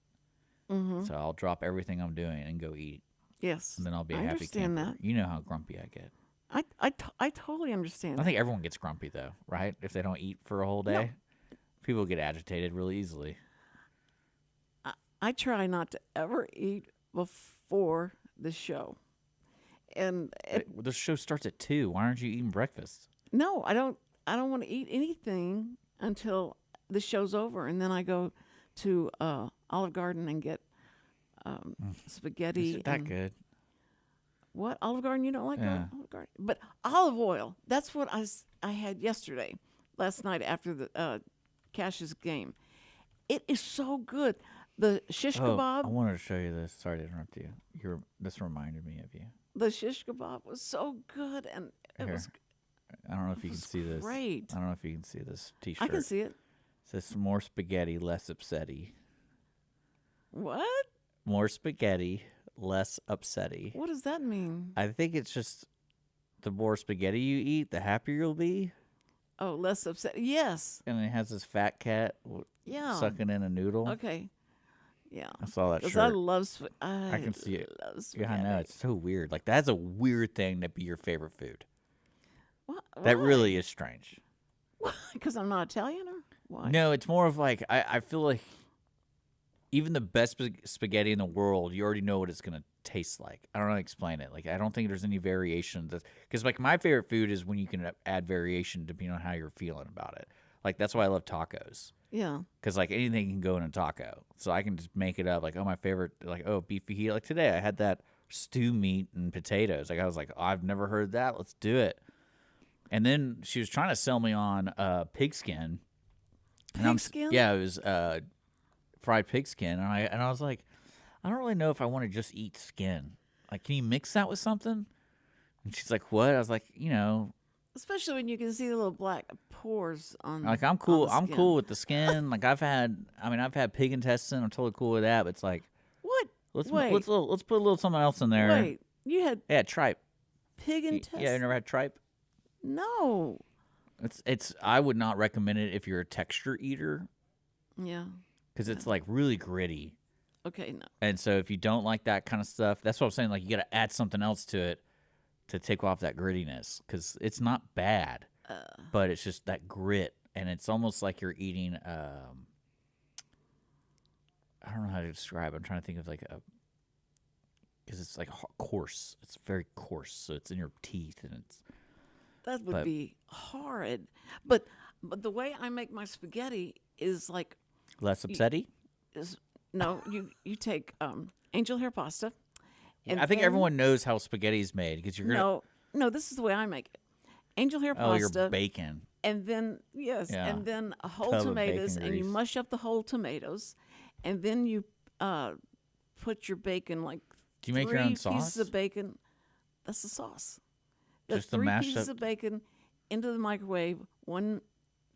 Mm-hmm. So I'll drop everything I'm doing and go eat, Yes. and then I'll be a I happy understand camper. that. You know how grumpy I get. I totally understand. I that. think everyone gets grumpy though, right? If they don't eat for a whole day, people get agitated really easily. I try not to ever eat before the show. And The show starts at 2. Why aren't you eating breakfast? no, I don't want to eat anything until the show's over, and then I go to Olive Garden and get spaghetti. Is it that and, good? What? Olive Garden? You don't like Yeah. Olive Garden? But olive oil, that's what I had last night after the Cash's game. It is so good. The shish kebab. I wanted to show you this. Sorry to interrupt you. This reminded me of you. The shish kebab was so good, and it Here. was. I don't know if you can was see this. great. I don't know if you can see this T-shirt. I can see it. It says more spaghetti, less upsetty. What? More spaghetti, less upsetty. What does that mean? I think it's just the more spaghetti you eat, the happier you'll be. Oh, less upset. Yes. And it has this fat cat Yeah. sucking in a noodle. Okay. Yeah. I saw that Because shirt. I love I can see it. love Yeah, spaghetti. I know. It's so weird. Like, that's a weird thing to be your favorite food. Why? That really is strange. Because I'm not Italian, or why? No, it's more of like, I feel like even the best spaghetti in the world, you already know what it's going to taste like. I don't know how to explain it. Like, I don't think there's any variation. Because, like, my favorite food is when you can add variation depending on how you're feeling about it. Like, that's why I love tacos. Yeah. Because, like, anything can go in a taco. So I can just make it up. Like, oh, my favorite, like, oh, beef fajita. Like, today I had that stew meat and potatoes. Like, I was like, oh, I've never heard that. Let's do it. And then she was trying to sell me on pigskin. Pigskin? Yeah, it was fried pigskin. And I was like, I don't really know if I want to just eat skin. Like, can you mix that with something? And she's like, what? I was like, Especially when you can see the little black pores on. like, I'm cool. on the I'm skin. cool with the skin. Like, I've had pig intestine. I'm totally cool with that. But it's like, What? let's Wait. put a little something else in there. Wait. You had Yeah, tripe. pig intestine? Yeah, you never had tripe? No. It's. I would not recommend it if you're a texture eater Yeah. because it's like really gritty. Okay. No. And so if you don't like that kind of stuff, that's what I'm saying. Like, you got to add something else to it to take off that grittiness because it's not bad, but it's just that grit, and it's almost like you're eating. I don't know how to describe it. I'm trying to think of like because it's like coarse. It's very coarse, so it's in your teeth, and it's. That would But- be horrid. But the way I make my spaghetti is like Less upsetty. no, you take angel hair pasta. And I think then- everyone knows how spaghetti is made because you're gonna. No, this is the way I make it. Angel hair Oh, pasta. your bacon. And then Yeah. and then whole Tub of tomatoes, bacon and you grease. mush up the whole tomatoes, and then you put your bacon like Do you make your three own pieces sauce? of bacon. That's the sauce. Just the three mashed pieces up- of bacon into the microwave, one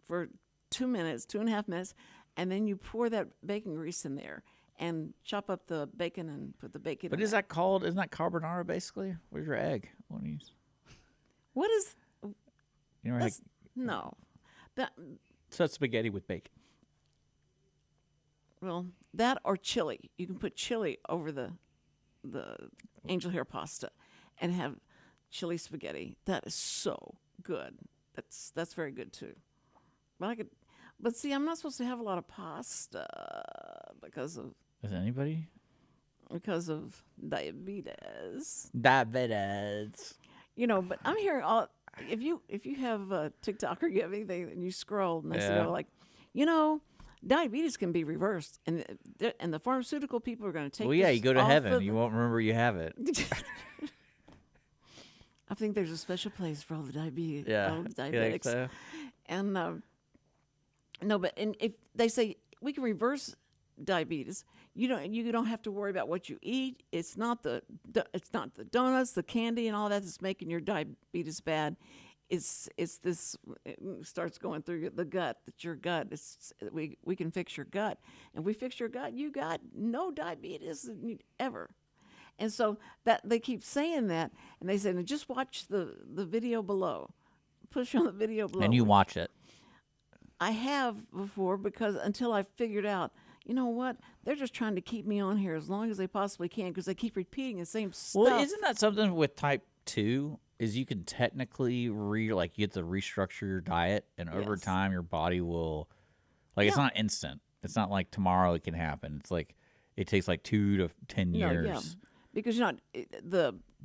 for 2 minutes, 2.5 minutes, and then you pour that bacon grease in there and chop up the bacon and put the bacon. But in is there. that called? Isn't that carbonara basically? Where's your egg? What do you? What is? You never had, That's, no, that so that's spaghetti with bacon. well, that or chili. You can put chili over the angel hair pasta, and have chili spaghetti. That is so good. That's very good too. But see, I'm not supposed to have a lot of pasta because of Is anybody? diabetes. Diabetes. But I'm hearing all. If you have TikTok or you have anything and you scroll and they Yeah. say like, diabetes can be reversed, and the pharmaceutical people are going to take. Well, yeah, this you go to off heaven. of- You won't remember you have it. I think there's a special place for all the diabetes. Yeah. all the You think diabetics. so? And no, but if they say we can reverse diabetes, you don't have to worry about what you eat. It's not the donuts, the candy, and all that that's making your diabetes bad. It's this. It starts going through the gut. That's your gut. We can fix your gut, and we fix your gut. You got no diabetes ever. And so that they keep saying that, and they say, just watch the video below. Push on the video below. And you watch it. I have before because until I figured out, you know what? They're just trying to keep me on here as long as they possibly can because they keep repeating the same stuff. Well, isn't that something with type 2? Is you can technically you have to restructure your diet, and over Yes. time your body will, like, it's Yeah. not instant. It's not like tomorrow it can happen. It's like it takes like 2 to 10 years. Yeah, because you're not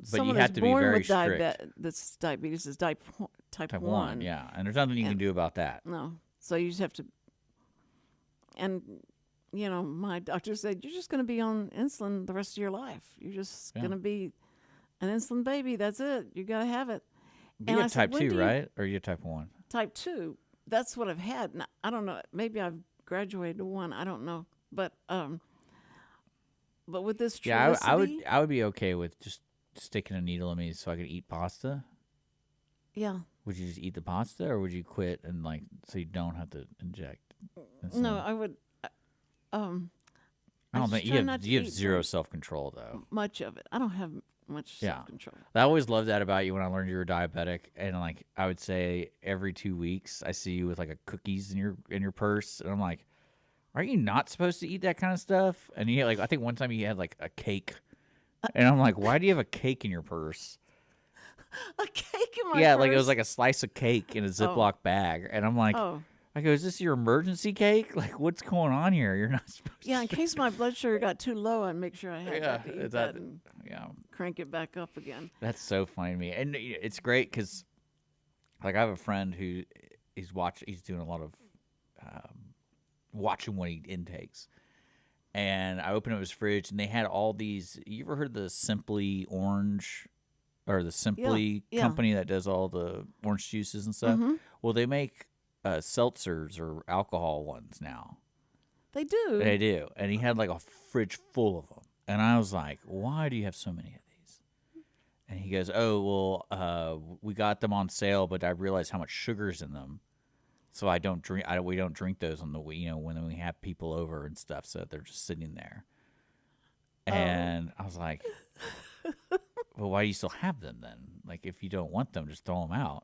someone you have that's to be born very with strict. diabetes is type Type 1. 1, yeah. And there's nothing you can do about that. No, so you just have to. And my doctor said you're just going to be on insulin the rest of your life. You're just Yeah. going to be an insulin baby. That's it. You got to have it. You And I have said, type "When 2, do you-" right? Or you type 1? Type 2. That's what I've had. Now, I don't know. Maybe I've graduated to 1. I don't know. But with this Yeah, Trulicity, I would be okay with just sticking a needle in me so I could eat pasta. yeah. Would you just eat the pasta, or would you quit and so you don't have to inject? No, insulin? I would. I don't I think try you not have to you have eat zero very self control though. much of it. I don't have much Yeah. self-control. I always loved that about you when I learned you were diabetic, and I would say every 2 weeks I see you with like a cookies in your purse, and I'm like, are you not supposed to eat that kind of stuff? And he had, like, I think one time he had like a cake, and I'm like, why do you have a cake in your purse? A cake in my Yeah, purse? like it was like a slice of cake in a Ziploc bag, and I'm like, I go, is this your emergency cake? Like, what's going on here? You're not supposed to. Yeah, in case my blood sugar got too low, I'd make sure I had Yeah, to eat that and yeah. crank it back up again. That's so funny to me, and it's great because, like, I have a friend who he's doing a lot of watching what he intakes, and I opened up his fridge, and they had all these. You ever heard the Simply Orange, or the Simply company that does all the orange juices and stuff? Mm-hmm. Well, they make seltzers or alcohol ones now. They do. They do, and he had like a fridge full of them, and I was like, "Why do you have so many of these?" And he goes, "Oh, well, we got them on sale, but I realized how much sugar's in them, so I don't drink. We don't drink those on the when we have people over and stuff. So they're just sitting there." And I was like, "Well, why do you still have them then? Like, if you don't want them, just throw them out."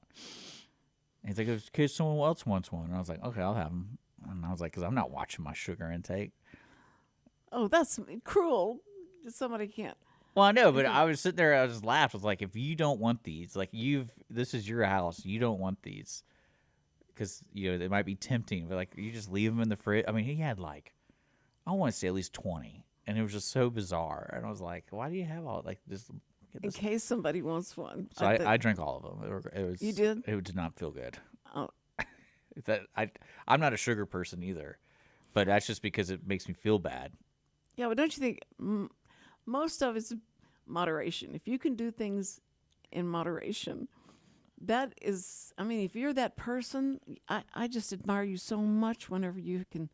And he's like, "It's because someone else wants one." And I was like, "Okay, I'll have them." And I was like, "Because I'm not watching my sugar intake." Oh, that's cruel. Somebody can't. Well, I know, but I was sitting there, I just laughed. I was like, if you don't want these, like this is your house, you don't want these, because they might be tempting, but like you just leave them in the fridge. I mean, he had like, I want to say at least 20, and it was just so bizarre. And I was like, why do you have all like this? In case somebody wants one. So I drank all of them. It was. You did? It did not feel good. Oh. I'm not a sugar person either, but that's just because it makes me feel bad. Yeah, but don't you think most of it's moderation? If you can do things in moderation, that is, I mean, if you're that person, I just admire you so much whenever you can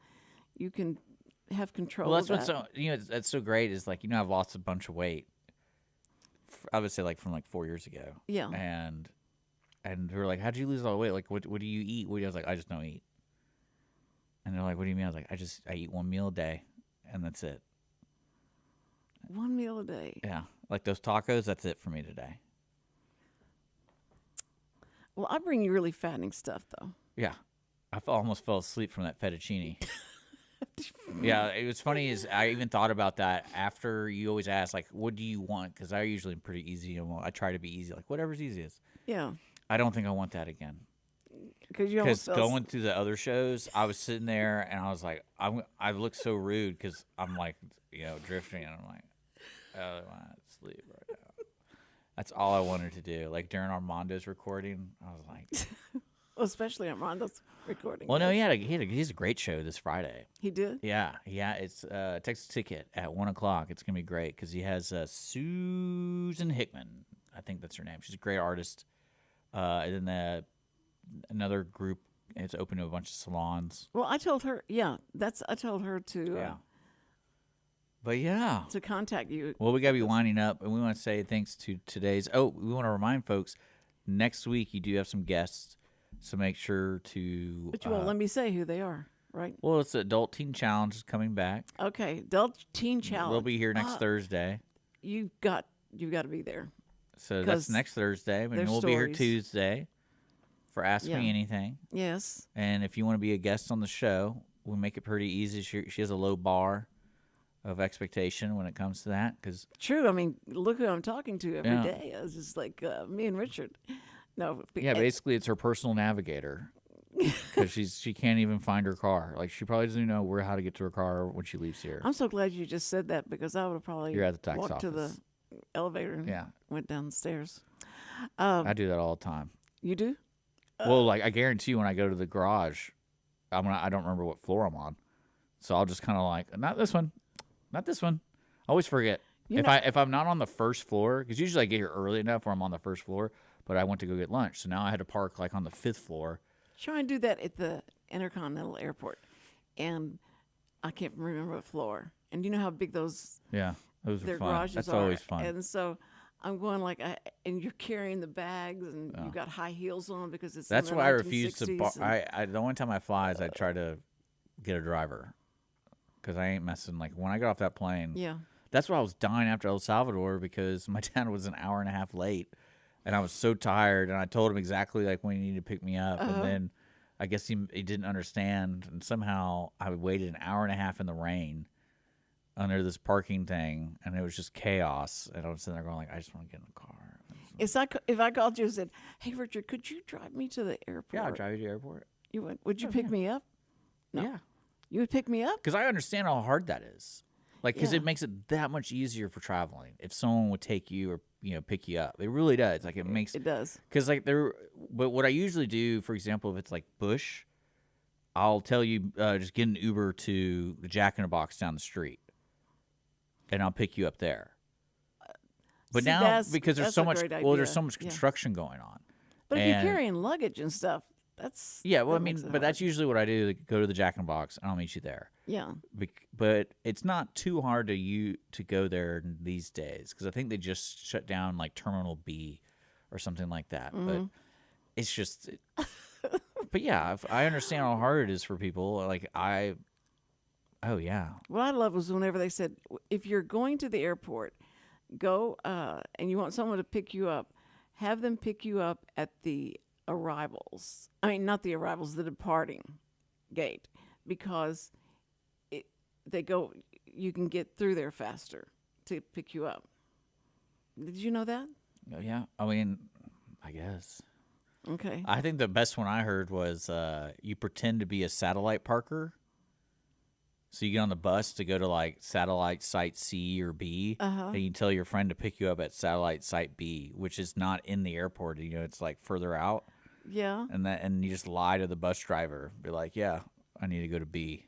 have control Well, that's of that. what's so, that's so great is like, I've lost a bunch of weight. I would say like from like 4 years ago. Yeah. And they were like, how'd you lose all the weight? Like, what do you eat? I was like, I just don't eat. And they're like, what do you mean? I was like, I eat one meal a day, and that's it. One meal a day. Yeah. Like those tacos, that's it for me today. Well, I bring you really fattening stuff, though. Yeah. I almost fell asleep from that fettuccine. Yeah, it was funny is I even thought about that after you always ask, like, what do you want? Because I usually am pretty easy. And I try to be easy, like whatever's easiest. Yeah. I don't think I want that again. Because going through the other shows, I was sitting there and I was like, I look so rude because I'm like, drifting. And I'm like, oh, I want to sleep right now. That's all I wanted to do. Like during Armando's recording, I was like, well, especially Armando's recording. well, no, he has a great show this Friday. He did? Yeah. It's Texas Ticket at 1:00. It's gonna be great because he has Susan Hickman. I think that's her name. She's a great artist. And then another group. It's open to a bunch of salons. Well, I told her. Yeah, I told her to. Yeah. But yeah. To contact you. Well, we got to be winding up, and we want to say thanks to today's. Oh, we want to remind folks, next week you do have some guests, so make sure to. But you won't let me say who they are, right? Well, it's the Adult Teen Challenge is coming back. Okay, Adult Teen Challenge. We'll be here next Thursday. You got to be there. So that's next Thursday, and we'll be here Tuesday for Ask Me Anything. Yes. And if you want to be a guest on the show, we make it pretty easy. She has a low bar of expectation when it comes to that. True. I mean, look who I'm talking to every day. It's just like me and Richard. No. Yeah, basically it's her personal navigator because she can't even find her car. Like she probably doesn't even know how to get to her car when she leaves here. I'm so glad you just said that because I would have probably You're at the tax walked office. to the elevator and went down the stairs. I do that all the time. You do? Well, like I guarantee you when I go to the garage, I don't remember what floor I'm on. So I'll just kind of like, not this one. Not this one. I always forget. If I'm not on the first floor, because usually I get here early enough where I'm on the first floor, but I went to go get lunch. So now I had to park like on the 5th floor. Try and do that at the Intercontinental Airport. And I can't remember what floor. And you know how big those those their are fun. garages That's are. always fun. And so I'm going like, and you're carrying the bags and you've got high heels on because it's That's in the why I refuse to. 1960s The only time I fly is I try to get a driver. Because I ain't messing. Like, when I got off that plane, that's why I was dying after El Salvador because my dad was an hour and a half late. And I was so tired. And I told him exactly, like, when he needed to pick me up. And then I guess he didn't understand, and somehow I waited an hour and a half in the rain under this parking thing, and it was just chaos. And I was sitting there going like, I just want to get in the car. If I called you and said, "Hey, Richard, could you drive me to the airport?" Yeah, I'll drive you to the airport. You would. Would you pick me up? No. Yeah. You would pick me up? Because I understand how hard that is. Like, because Yeah. it makes it that much easier for traveling if someone would take you or, pick you up. It really does. Like, it makes It does. Because, like, but what I usually do, for example, if it's like Bush, I'll tell you, just get an Uber to the Jack in the Box down the street, and I'll pick you up there. But See, now, because there's that's so a much, great well, there's idea. so much Yeah. construction going on. But if you're And- carrying luggage and stuff, that's Yeah, well, that I mean, makes it but that's hard. usually what I do. Like, go to the Jack in the Box, and I'll meet you there. Yeah. But it's not too hard to go there these days because I think they just shut down like Terminal B or something like that. But it's just, but yeah, I understand how hard it is for people. Like oh yeah, What I love was whenever they said, if you're going to the airport, go and you want someone to pick you up, have them pick you up at the arrivals. I mean, not the arrivals, the departing gate, because you can get through there faster to pick you up. Did you know that? yeah. I mean, I guess. Okay. I think the best one I heard was you pretend to be a satellite parker. So you get on the bus to go to like satellite site C or B, and you tell your friend to pick you up at satellite site B, which is not in the airport. It's like further out, Yeah. and you just lie to the bus driver, be like, "Yeah, I need to go to B,"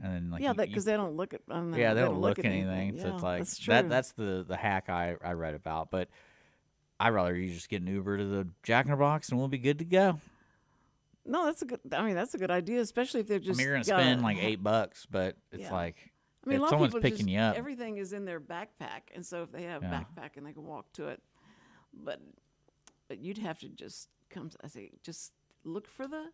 and then like Yeah, because they don't look at. they don't look at anything. So Yeah, it's like that's true. that's the hack I read about. But I'd rather you just get an Uber to the Jack in the Box, and we'll be good to go. No, that's a good. I mean, that's a good idea, especially if they're I just. mean, you're gonna got spend a- like $8, but it's Yeah. like I mean, a if lot of someone's people picking just, you up. everything is in their backpack, and so if they have a Yeah. backpack and they can walk to it, but you'd have to just come. I say, just look for the.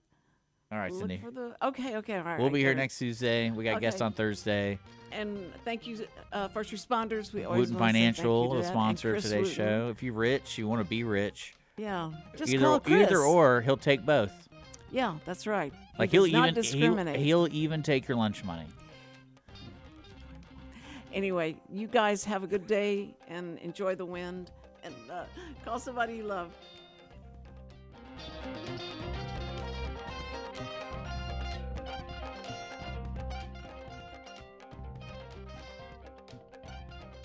All right, Look Cindy. for the. Okay, all right. We'll be here good. next Tuesday. We got guests Okay. on Thursday. And thank you, first responders. We always Wootton wanna say thank Financial, you to the that. And sponsor of Chris today's Wootton. show. If you're rich, you want to be rich. Yeah, just either call Chris. either or, he'll take both. Yeah, that's right. Like he he'll does not even discriminate. he'll even take your lunch money. Anyway, you guys have a good day and enjoy the wind and call somebody you love.